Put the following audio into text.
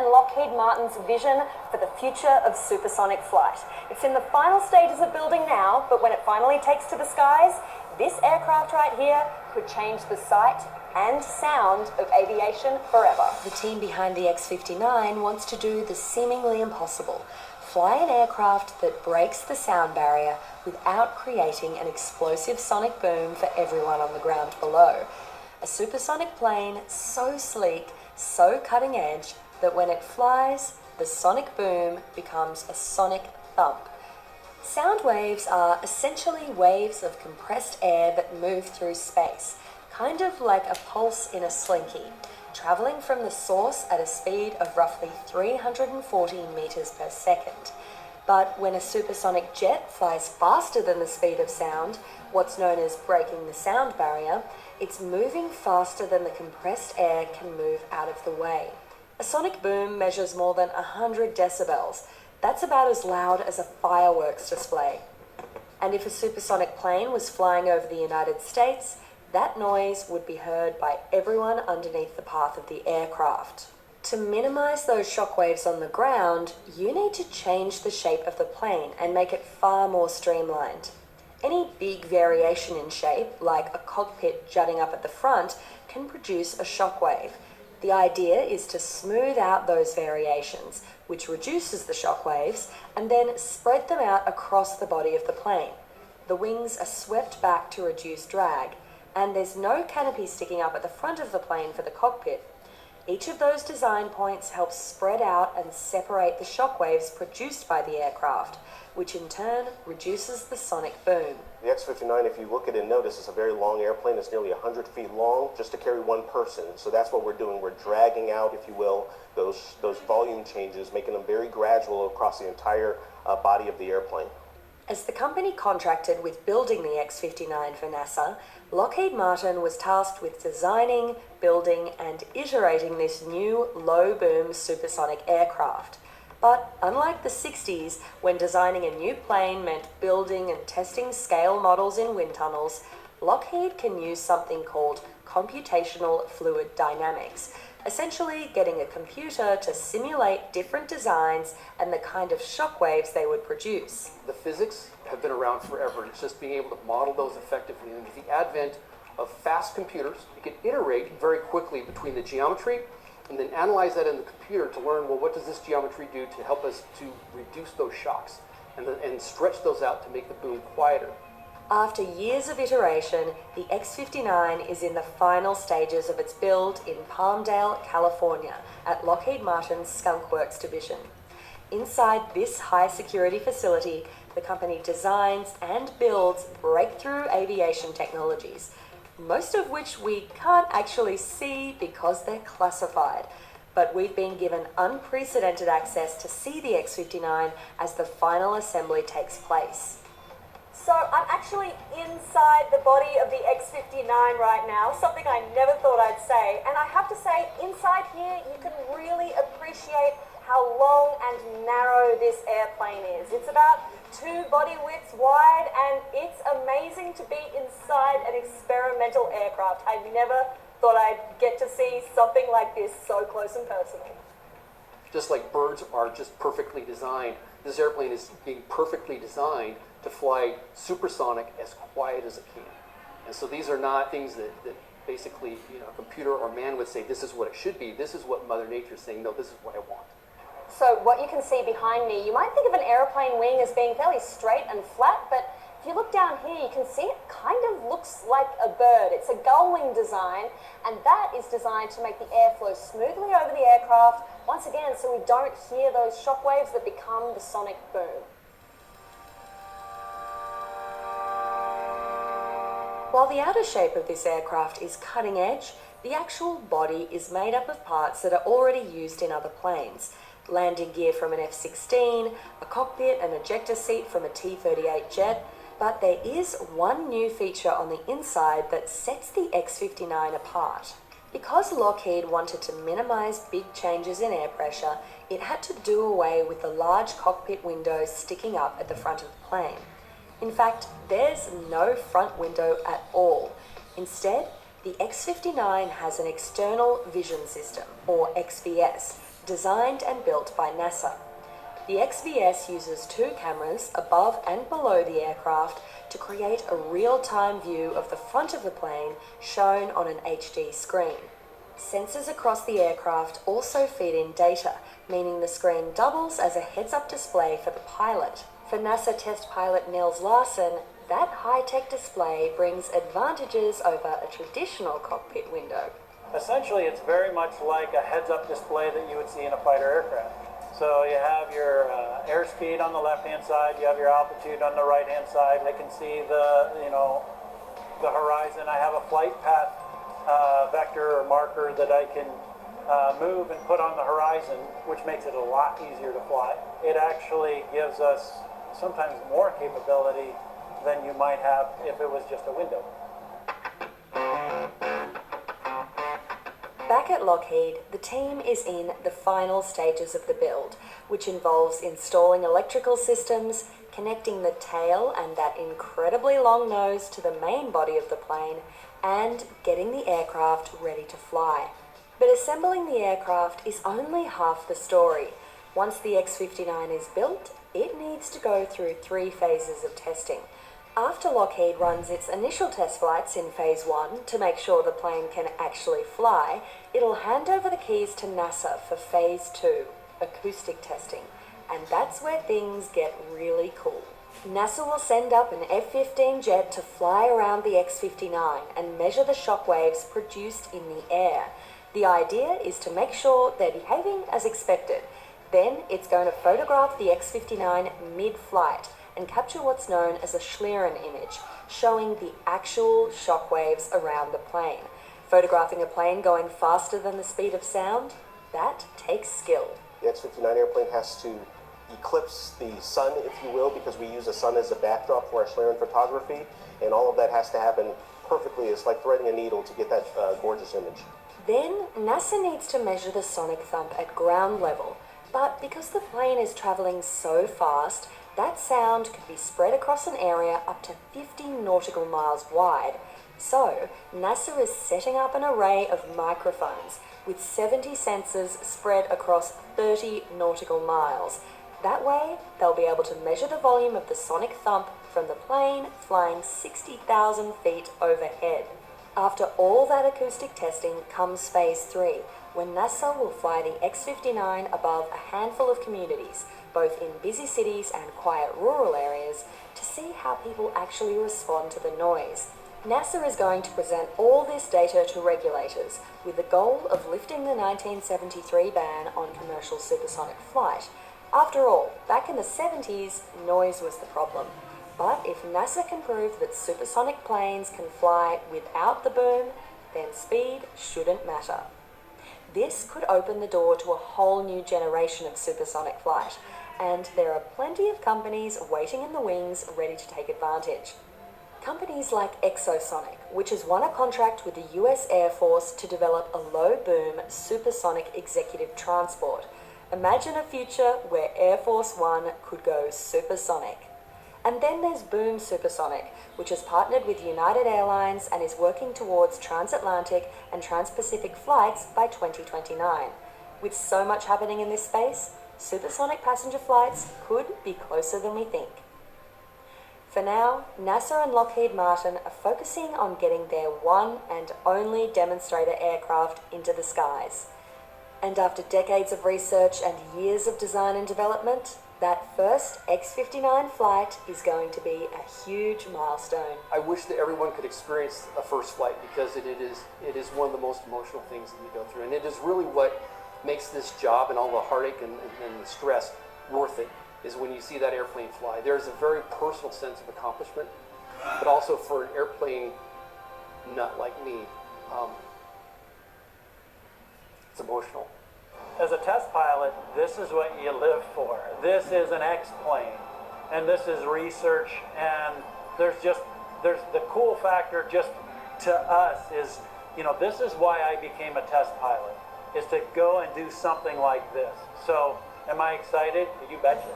and Lockheed Martin's vision for the future of supersonic flight. It's in the final stages of building now, but when it finally takes to the skies, this aircraft right here could change the sight and sound of aviation forever. The team behind the X-59 wants to do the seemingly impossible: fly an aircraft that breaks the sound barrier without creating an explosive sonic boom for everyone on the ground below. A supersonic plane so sleek, so cutting edge, that when it flies, the sonic boom becomes a sonic thump. Sound waves are essentially waves of compressed air that move through space, kind of like a pulse in a slinky, traveling from the source at a speed of roughly 340 meters per second. But when a supersonic jet flies faster than the speed of sound, what's known as breaking the sound barrier, it's moving faster than the compressed air can move out of the way. A sonic boom measures more than 100 decibels. That's about as loud as a fireworks display. And if a supersonic plane was flying over the United States, that noise would be heard by everyone underneath the path of the aircraft. To minimize those shockwaves on the ground, you need to change the shape of the plane and make it far more streamlined. Any big variation in shape, like a cockpit jutting up at the front, can produce a shockwave. The idea is to smooth out those variations, which reduces the shockwaves, and then spread them out across the body of the plane. The wings are swept back to reduce drag, and there's no canopy sticking up at the front of the plane for the cockpit. Each of those design points helps spread out and separate the shockwaves produced by the aircraft, which in turn reduces the sonic boom. The X-59, if you look at it and notice, is a very long airplane. It's nearly 100 feet long just to carry one person. So that's what we're doing. We're dragging out, if you will, those volume changes, making them very gradual across the entire body of the airplane. As the company contracted with building the X-59 for NASA, Lockheed Martin was tasked with designing, building, and iterating this new low-boom supersonic aircraft. But unlike the 60s, when designing a new plane meant building and testing scale models in wind tunnels, Lockheed can use something called computational fluid dynamics, essentially getting a computer to simulate different designs and the kind of shockwaves they would produce. The physics have been around forever. It's just being able to model those effectively. And with the advent of fast computers, you can iterate very quickly between the geometry and then analyze that in the computer to learn, well, what does this geometry do to help us to reduce those shocks and stretch those out to make the boom quieter. After years of iteration, the X-59 is in the final stages of its build in Palmdale, California, at Lockheed Martin's Skunk Works division. Inside this high-security facility, the company designs and builds breakthrough aviation technologies, most of which we can't actually see because they're classified. But we've been given unprecedented access to see the X-59 as the final assembly takes place. So I'm actually inside the body of the X-59 right now, something I never thought I'd say. And I have to say, inside here, you can really appreciate how long and narrow this airplane is. It's about 2 body widths wide, and it's amazing to be inside an experimental aircraft. I never thought I'd get to see something like this so close and personal. Just like birds are just perfectly designed, this airplane is being perfectly designed to fly supersonic as quiet as it can. And so these are not things that basically a computer or man would say, this is what it should be. This is what Mother Nature is saying, no, this is what I want. So what you can see behind me, you might think of an airplane wing as being fairly straight and flat, but if you look down here, you can see it kind of looks like a bird. It's a gull wing design, and that is designed to make the air flow smoothly over the aircraft, once again, so we don't hear those shockwaves that become the sonic boom. While the outer shape of this aircraft is cutting edge, the actual body is made up of parts that are already used in other planes. Landing gear from an F-16, a cockpit and ejector seat from a T-38 jet, but there is one new feature on the inside that sets the X-59 apart. Because Lockheed wanted to minimize big changes in air pressure, it had to do away with the large cockpit windows sticking up at the front of the plane. In fact, there's no front window at all. Instead, the X-59 has an external vision system, or XVS, designed and built by NASA. The XVS uses 2 cameras above and below the aircraft to create a real-time view of the front of the plane shown on an HD screen. Sensors across the aircraft also feed in data, meaning the screen doubles as a heads-up display for the pilot. For NASA test pilot Nils Larsen, that high-tech display brings advantages over a traditional cockpit window. Essentially, it's very much like a heads-up display that you would see in a fighter aircraft. So you have your airspeed on the left-hand side, you have your altitude on the right-hand side. I can see the horizon. I have a flight path vector or marker that I can move and put on the horizon, which makes it a lot easier to fly. It actually gives us sometimes more capability than you might have if it was just a window. Back at Lockheed, the team is in the final stages of the build, which involves installing electrical systems, connecting the tail and that incredibly long nose to the main body of the plane, and getting the aircraft ready to fly. But assembling the aircraft is only half the story. Once the X-59 is built, it needs to go through 3 phases of testing. After Lockheed runs its initial test flights in Phase 1 to make sure the plane can actually fly, it'll hand over the keys to NASA for Phase 2, acoustic testing. And that's where things get really cool. NASA will send up an F-15 jet to fly around the X-59 and measure the shock waves produced in the air. The idea is to make sure they're behaving as expected. Then it's going to photograph the X-59 mid-flight and capture what's known as a Schlieren image, showing the actual shock waves around the plane. Photographing a plane going faster than the speed of sound, that takes skill. The X-59 airplane has to eclipse the sun, if you will, because we use the sun as a backdrop for our Schlieren photography, and all of that has to happen perfectly. It's like threading a needle to get that gorgeous image. Then NASA needs to measure the sonic thump at ground level, but because the plane is traveling so fast, that sound could be spread across an area up to 50 nautical miles wide. So, NASA is setting up an array of microphones with 70 sensors spread across 30 nautical miles. That way, they'll be able to measure the volume of the sonic thump from the plane flying 60,000 feet overhead. After all that acoustic testing comes Phase 3, when NASA will fly the X-59 above a handful of communities, both in busy cities and quiet rural areas, to see how people actually respond to the noise. NASA is going to present all this data to regulators with the goal of lifting the 1973 ban on commercial supersonic flight. After all, back in the 70s, noise was the problem. But if NASA can prove that supersonic planes can fly without the boom, then speed shouldn't matter. This could open the door to a whole new generation of supersonic flight, and there are plenty of companies waiting in the wings ready to take advantage. Companies like Exosonic, which has won a contract with the US Air Force to develop a low-boom supersonic executive transport. Imagine a future where Air Force One could go supersonic. And then there's Boom Supersonic, which has partnered with United Airlines and is working towards transatlantic and transpacific flights by 2029. With so much happening in this space, supersonic passenger flights could be closer than we think. For now, NASA and Lockheed Martin are focusing on getting their one and only demonstrator aircraft into the skies. And after decades of research and years of design and development, that first X-59 flight is going to be a huge milestone. I wish that everyone could experience a first flight, because it is one of the most emotional things that you go through. And it is really what makes this job and all the heartache and the stress worth it, is when you see that airplane fly. There's a very personal sense of accomplishment, but also for an airplane nut like me, it's emotional. As a test pilot, this is what you live for. This is an X-plane, and this is research, and there's the cool factor just to us is, this is why I became a test pilot, is to go and do something like this. So, am I excited? You betcha.